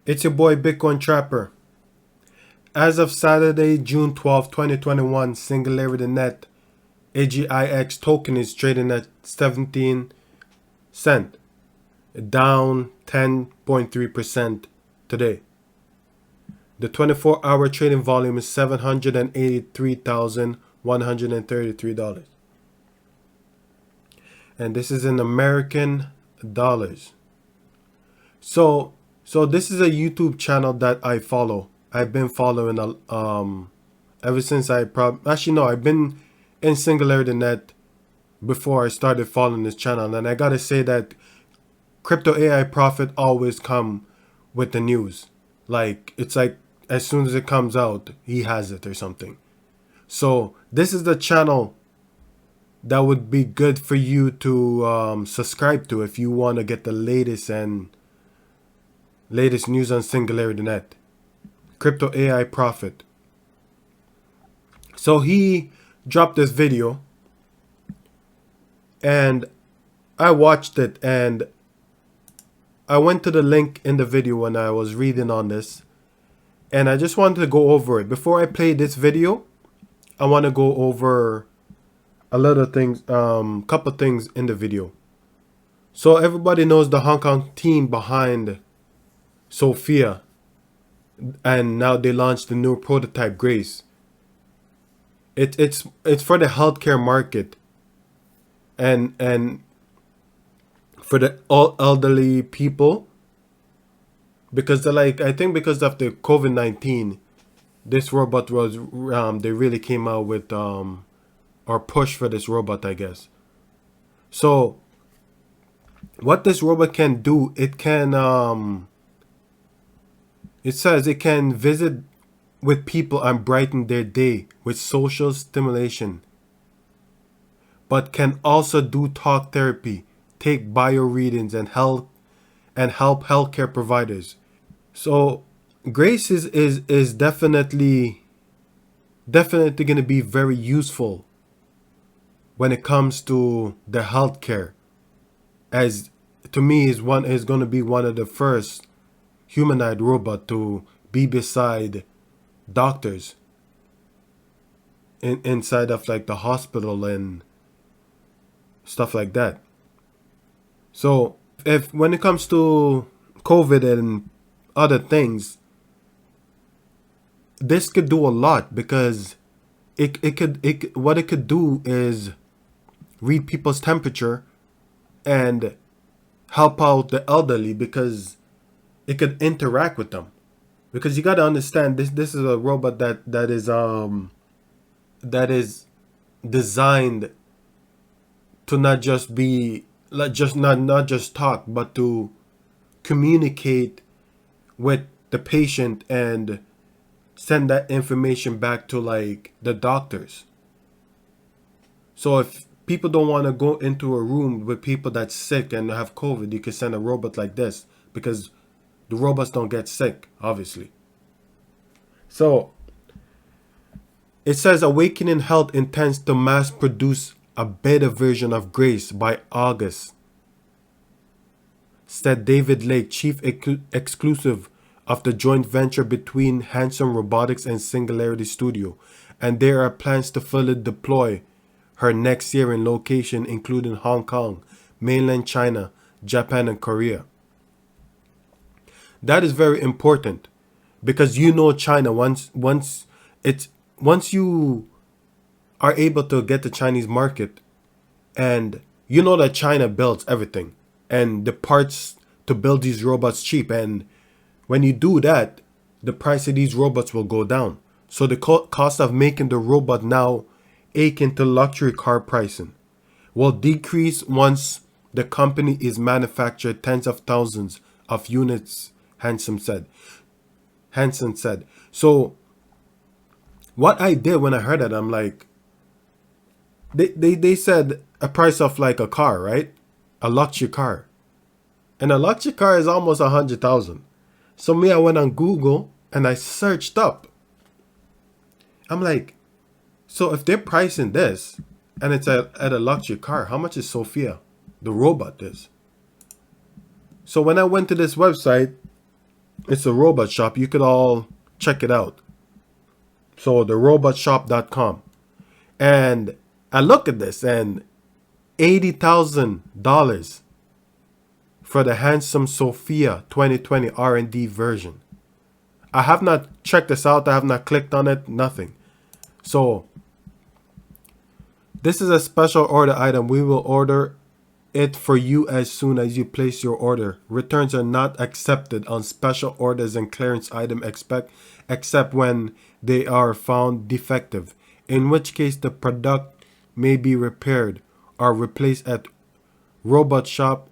It's your boy Bitcoin Trapper. As of Saturday, June 12th, 2021, Singularity Net AGIX token is trading at 17 cent, down 10.3% today. The 24-hour trading volume is $783,133. And this is in American dollars. So this is a YouTube channel that I follow. I've been following ever since I've been in Singularity Net before I started following this channel, and I gotta say that crypto AI profit always come with the news. Like, it's like as soon as it comes out, he has it or something. So this is the channel that would be good for you to subscribe to if you want to get the latest news on Singularity Net. Crypto AI profit. So he dropped this video and I watched it, and I went to the link in the video when I was reading on this, and I just wanted to go over it. Before I play this video, I want to go over a lot of things, couple things in the video. So everybody knows the Hong Kong team behind Sophia, and now they launched the new prototype Grace. It's for the healthcare market, and for the elderly people, because I think because of the COVID-19, this robot was they really came out with or push for this robot, I guess. So what this robot can do, it says it can visit with people and brighten their day with social stimulation, but can also do talk therapy, take bio readings, and help healthcare providers. So Grace is definitely going to be very useful when it comes to the healthcare, as to me is going to be one of the first humanoid robot to be beside doctors inside of like the hospital and stuff like that. So if when it comes to COVID and other things, this could do a lot, because what it could do is read people's temperature and help out the elderly, because it could interact with them. Because you got to understand, this is a robot that is designed to not just be like not just talk, but to communicate with the patient and send that information back to like the doctors. So if people don't want to go into a room with people that's sick and have COVID, you can send a robot like this, because the robots don't get sick, obviously. So it says Awakening Health intends to mass produce a beta version of Grace by August, said David Lake, chief exclusive of the joint venture between Hanson Robotics and Singularity Studio, and there are plans to fully deploy her next year in location including Hong Kong, mainland China, Japan, and Korea. That is very important, because China, once you are able to get the Chinese market, and that China builds everything and the parts to build these robots cheap, and when you do that, the price of these robots will go down. So the cost of making the robot now akin to luxury car pricing will decrease once the company is manufactured tens of thousands of units, Hanson said. So what I did when I heard that, I'm like, they said a price of like a car, right? A luxury car. And a luxury car is almost 100,000. So me, I went on Google and I searched up. I'm like, so if they're pricing this and it's at a luxury car, how much is Sophia, the robot, is? So when I went to this website, It's a robot shop. You could all check it out. So the robotshop.com. And I look at this and $80,000 for the handsome Sophia 2020 R&D version. I have not checked this out. I have not clicked on it. Nothing. So this is a special order item. We will order it for you as soon as you place your order. Returns are not accepted on special orders and clearance item except when they are found defective, in which case the product may be repaired or replaced at robot shop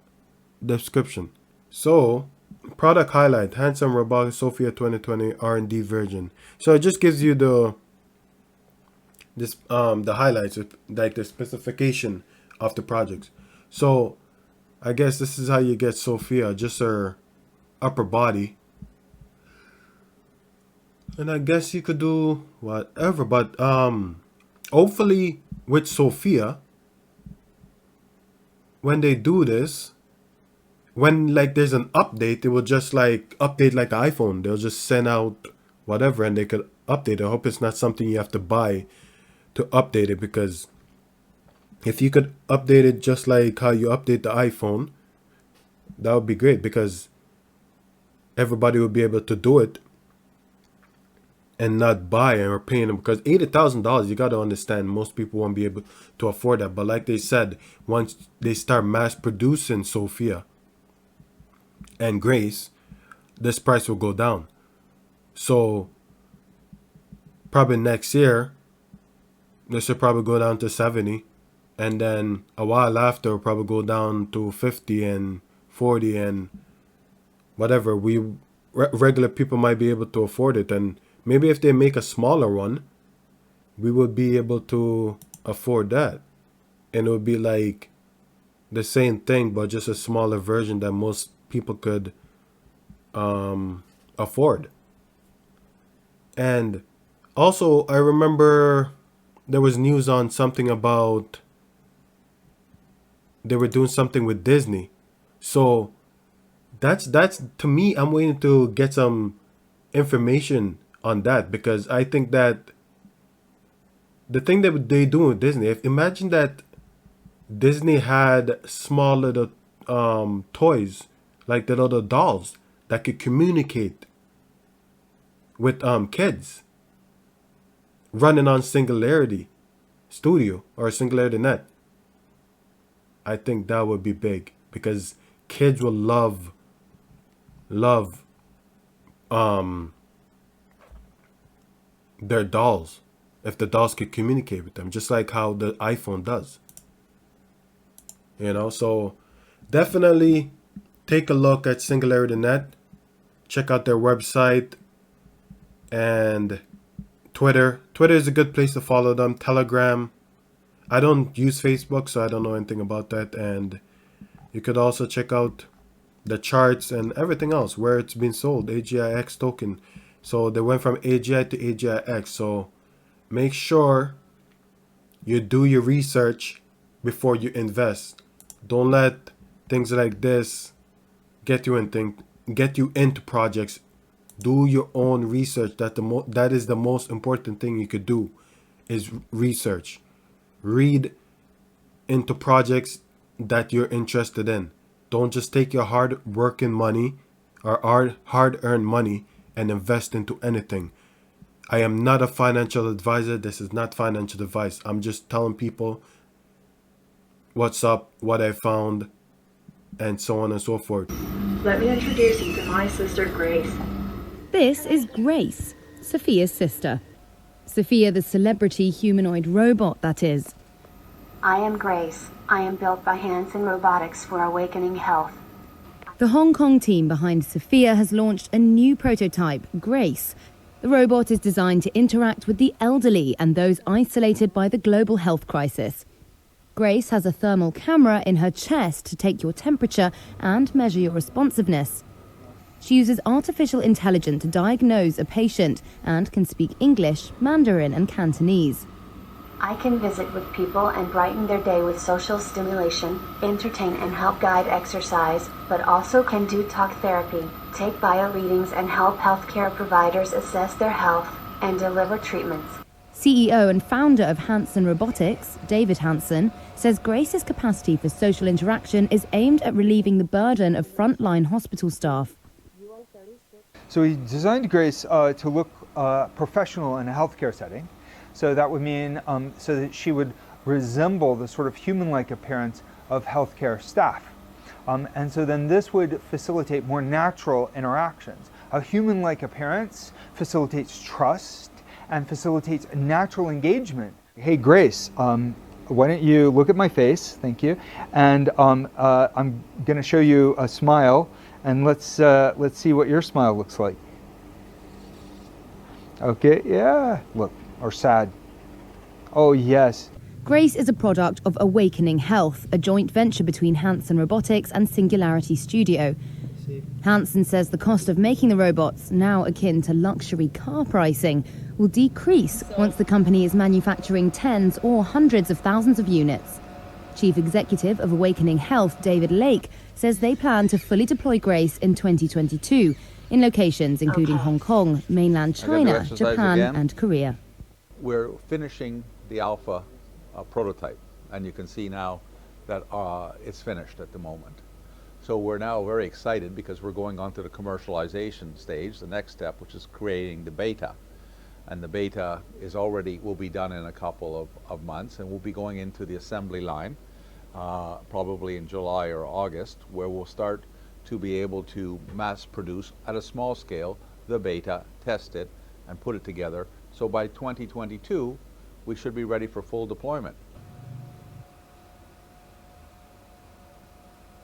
description. So product highlight: handsome robotic Sophia 2020 R&D version. So it just gives you the highlights, like the specification of the projects. So I guess this is how you get Sophia, just her upper body. And I guess you could do whatever, but hopefully with Sophia, when they do this, when like there's an update, it will just like update like the iPhone. They'll just send out whatever and they could update it. I hope it's not something you have to buy to update it, because if you could update it just like how you update the iPhone, that would be great, because everybody would be able to do it and not buy and are paying them. Because $80,000, you got to understand, most people won't be able to afford that. But like they said, once they start mass producing Sophia and Grace, this price will go down. So probably next year, this will probably go down to 70. And then a while after, it'll probably go down to 50 and 40 and whatever. Regular people might be able to afford it. And maybe if they make a smaller one, we would be able to afford that. And it would be like the same thing, but just a smaller version that most people could afford. And also, I remember there was news on something about they were doing something with Disney. So that's to me, I'm waiting to get some information on that, because I think that the thing that they do with Disney, imagine that Disney had small little toys, like the little dolls that could communicate with kids, running on Singularity Studio or Singularity Net. I think that would be big, because kids will love their dolls if the dolls could communicate with them, just like how the iPhone does. So definitely take a look at Singularity Net. Check out their website and Twitter. Twitter is a good place to follow them. Telegram. I don't use Facebook, so I don't know anything about that. And you could also check out the charts and everything else where it's been sold. AGIX token. So they went from AGI to AGIX. So make sure you do your research before you invest. Don't let things like this get you into projects. Do your own research. That is the most important thing you could do, is research. Read into projects that you're interested in. Don't just take your hard-working money or hard-earned money and invest into anything. I am not a financial advisor. This is not financial advice. I'm just telling people what's up, what I found, and so on and so forth. Let me introduce you to my sister, Grace. This is Grace, Sophia's sister. Sophia, the celebrity humanoid robot, that is. I am Grace. I am built by Hanson Robotics for Awakening Health. The Hong Kong team behind Sophia has launched a new prototype, Grace. The robot is designed to interact with the elderly and those isolated by the global health crisis. Grace has a thermal camera in her chest to take your temperature and measure your responsiveness. She uses artificial intelligence to diagnose a patient and can speak English, Mandarin and Cantonese. I can visit with people and brighten their day with social stimulation, entertain and help guide exercise, but also can do talk therapy, take bio readings and help healthcare providers assess their health and deliver treatments. CEO and founder of Hanson Robotics, David Hanson, says Grace's capacity for social interaction is aimed at relieving the burden of frontline hospital staff. So we designed Grace to look professional in a healthcare setting. So that would mean so that she would resemble the sort of human-like appearance of healthcare staff. And so then this would facilitate more natural interactions. A human-like appearance facilitates trust and facilitates natural engagement. Hey Grace, why don't you look at my face, thank you, and I'm gonna show you a smile, and let's see what your smile looks like. Okay, yeah, look, or sad. Oh yes. Grace is a product of Awakening Health, a joint venture between Hanson Robotics and Singularity Studio. Hanson says the cost of making the robots, now akin to luxury car pricing, will decrease once the company is manufacturing tens or hundreds of thousands of units. Chief Executive of Awakening Health, David Lake, says they plan to fully deploy Grace in 2022 in locations including Hong Kong, mainland China, Japan and Korea. We're finishing the alpha prototype, and you can see now that it's finished at the moment. So we're now very excited because we're going on to the commercialization stage, the next step, which is creating the beta. And the beta will be done in a couple of months, and we'll be going into the assembly line probably in July or August, where we'll start to be able to mass produce at a small scale the beta, test it, and put it together. So by 2022, we should be ready for full deployment